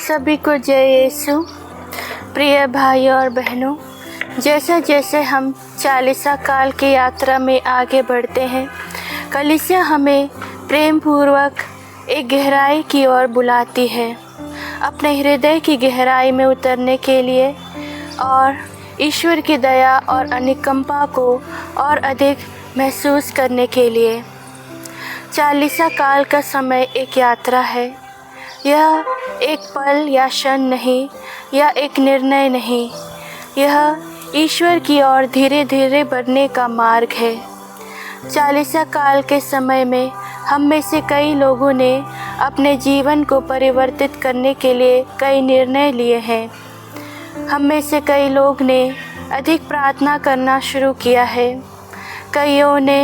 सभी को जय यीशु। प्रिय भाई और बहनों, जैसे जैसे हम चालीसा काल की यात्रा में आगे बढ़ते हैं, कलीसिया हमें प्रेम पूर्वक एक गहराई की ओर बुलाती है, अपने हृदय की गहराई में उतरने के लिए और ईश्वर की दया और अनुकंपा को और अधिक महसूस करने के लिए। चालीसा काल का समय एक यात्रा है। यह एक पल या क्षण नहीं, या एक निर्णय नहीं, यह ईश्वर की ओर धीरे धीरे बढ़ने का मार्ग है। चालीसा काल के समय में हम में से कई लोगों ने अपने जीवन को परिवर्तित करने के लिए कई निर्णय लिए हैं। हम में से कई लोग ने अधिक प्रार्थना करना शुरू किया है। कईयों ने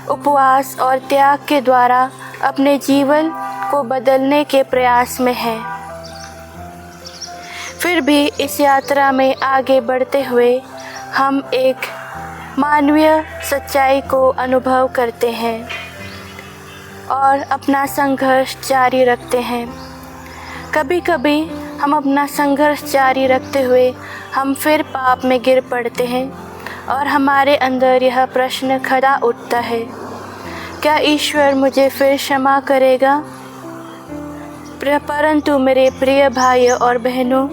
उपवास और त्याग के द्वारा अपने जीवन को बदलने के प्रयास में हैं। फिर भी इस यात्रा में आगे बढ़ते हुए हम एक मानवीय सच्चाई को अनुभव करते हैं और अपना संघर्ष जारी रखते हैं। कभी कभी हम अपना संघर्ष जारी रखते हुए हम फिर पाप में गिर पड़ते हैं और हमारे अंदर यह प्रश्न खड़ा उठता है, क्या ईश्वर मुझे फिर क्षमा करेगा? परंतु मेरे प्रिय भाइयों और बहनों,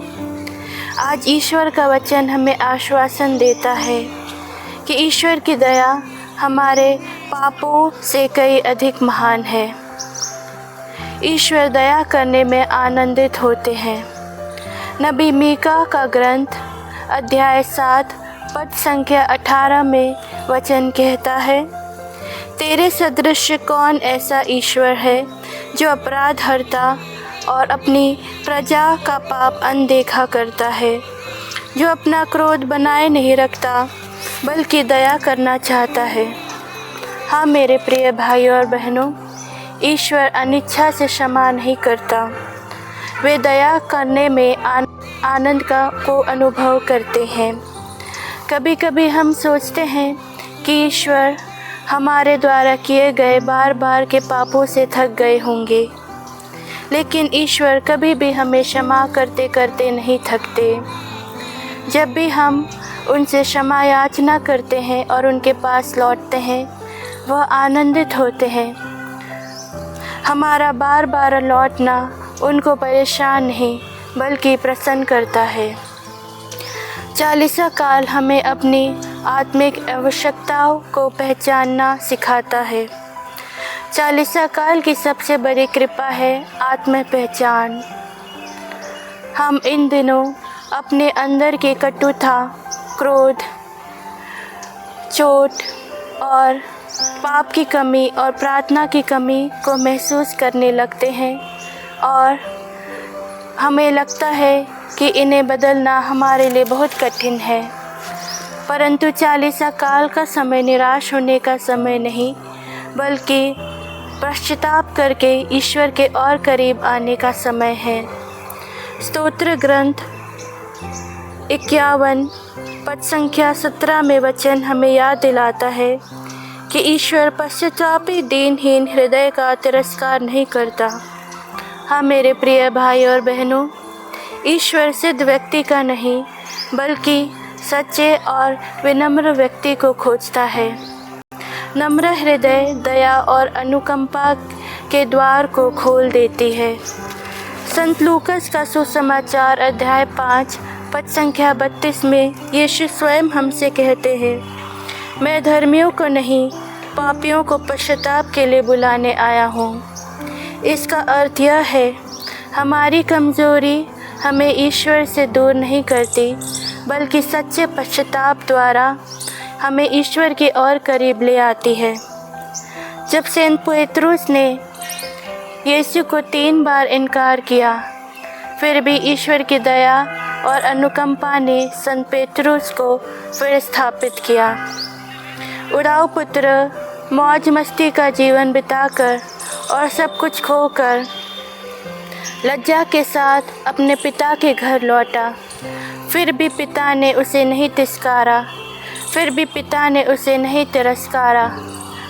आज ईश्वर का वचन हमें आश्वासन देता है कि ईश्वर की दया हमारे पापों से कई अधिक महान है। ईश्वर दया करने में आनंदित होते हैं। नबी मीका का ग्रंथ अध्याय 7 पद संख्या 18 में वचन कहता है, तेरे सदृश कौन ऐसा ईश्वर है जो अपराध हरता और अपनी प्रजा का पाप अनदेखा करता है, जो अपना क्रोध बनाए नहीं रखता बल्कि दया करना चाहता है। हाँ मेरे प्रिय भाइयों और बहनों, ईश्वर अनिच्छा से क्षमा नहीं करता, वे दया करने में आनंद को अनुभव करते हैं। कभी कभी हम सोचते हैं कि ईश्वर हमारे द्वारा किए गए बार बार के पापों से थक गए होंगे, लेकिन ईश्वर कभी भी हमें क्षमा करते करते नहीं थकते। जब भी हम उनसे क्षमा याचना करते हैं और उनके पास लौटते हैं, वह आनंदित होते हैं। हमारा बार बार लौटना उनको परेशान नहीं बल्कि प्रसन्न करता है। चालीसा काल हमें अपनी आत्मिक आवश्यकताओं को पहचानना सिखाता है। चालीसा काल की सबसे बड़ी कृपा है आत्म पहचान। हम इन दिनों अपने अंदर की कटुता, क्रोध, चोट और पाप की कमी और प्रार्थना की कमी को महसूस करने लगते हैं और हमें लगता है कि इन्हें बदलना हमारे लिए बहुत कठिन है। परंतु चालीसा काल का समय निराश होने का समय नहीं, बल्कि पश्चाताप करके ईश्वर के और करीब आने का समय है। स्तोत्र ग्रंथ 51 पद संख्या 17 में वचन हमें याद दिलाता है कि ईश्वर पश्चातापी दीनहीन हृदय का तिरस्कार नहीं करता। हाँ मेरे प्रिय भाई और बहनों, ईश्वर सिद्ध व्यक्ति का नहीं बल्कि सच्चे और विनम्र व्यक्ति को खोजता है। नम्र हृदय दया और अनुकंपा के द्वार को खोल देती है। संत लूकस का सुसमाचार अध्याय 5 पद संख्या 32 में यीशु स्वयं हमसे कहते हैं, मैं धर्मियों को नहीं पापियों को पश्चाताप के लिए बुलाने आया हूँ। इसका अर्थ यह है, हमारी कमज़ोरी हमें ईश्वर से दूर नहीं करती, बल्कि सच्चे पश्चाताप द्वारा हमें ईश्वर के और करीब ले आती है। जब सेंट पेट्रुस ने यीशु को 3 बार इनकार किया, फिर भी ईश्वर की दया और अनुकंपा ने संत पेट्रुस को फिर स्थापित किया। उड़ाऊ पुत्र मौज मस्ती का जीवन बिताकर और सब कुछ खोकर लज्जा के साथ अपने पिता के घर लौटा। फिर भी पिता ने उसे नहीं तिरस्कारा, फिर भी पिता ने उसे नहीं तिरस्कारा,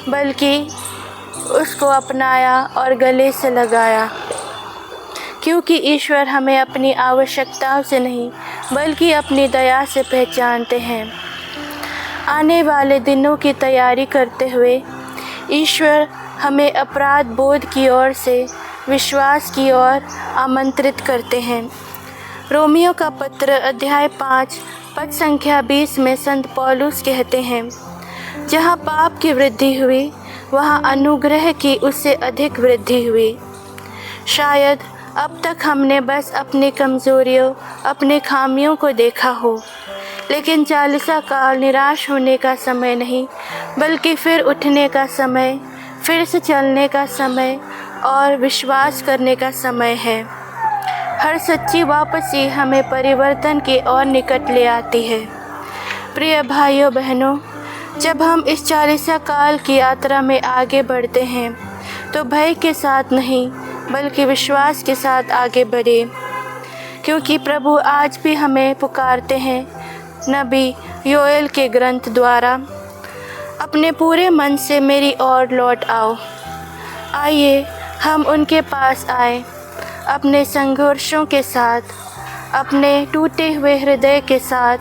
बल्कि उसको अपनाया और गले से लगाया। क्योंकि ईश्वर हमें अपनी आवश्यकताओं से नहीं बल्कि अपनी दया से पहचानते हैं। आने वाले दिनों की तैयारी करते हुए ईश्वर हमें अपराध बोध की ओर से विश्वास की ओर आमंत्रित करते हैं। रोमियो का पत्र अध्याय 5 पद संख्या 20 में संत पौलुस कहते हैं, जहाँ पाप की वृद्धि हुई वहाँ अनुग्रह की उससे अधिक वृद्धि हुई। शायद अब तक हमने बस अपनी कमज़ोरियों, अपनी खामियों को देखा हो, लेकिन चालीसा काल निराश होने का समय नहीं बल्कि फिर उठने का समय, फिर से चलने का समय और विश्वास करने का समय है। हर सच्ची वापसी हमें परिवर्तन की ओर निकट ले आती है। प्रिय भाइयों बहनों, जब हम इस चालीसा काल की यात्रा में आगे बढ़ते हैं तो भय के साथ नहीं बल्कि विश्वास के साथ आगे बढ़े, क्योंकि प्रभु आज भी हमें पुकारते हैं नबी योएल के ग्रंथ द्वारा, अपने पूरे मन से मेरी ओर लौट आओ। आइए हम उनके पास आए, अपने संघर्षों के साथ, अपने टूटे हुए हृदय के साथ,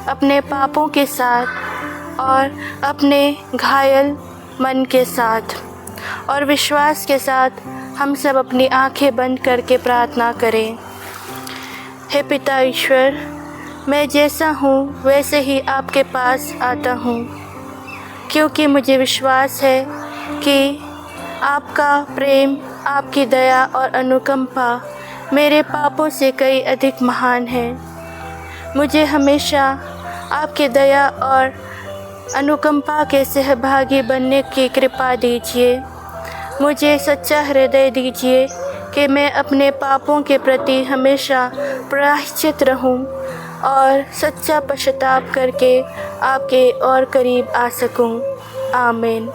अपने पापों के साथ और अपने घायल मन के साथ, और विश्वास के साथ हम सब अपनी आंखें बंद करके प्रार्थना करें। हे पिता ईश्वर, मैं जैसा हूँ वैसे ही आपके पास आता हूँ, क्योंकि मुझे विश्वास है कि आपका प्रेम, आपकी दया और अनुकंपा मेरे पापों से कई अधिक महान है। मुझे हमेशा आपके दया और अनुकंपा के सहभागी बनने की कृपा दीजिए। मुझे सच्चा हृदय दीजिए कि मैं अपने पापों के प्रति हमेशा प्रायश्चित रहूं और सच्चा पश्चाताप करके आपके और करीब आ सकूं। आमीन।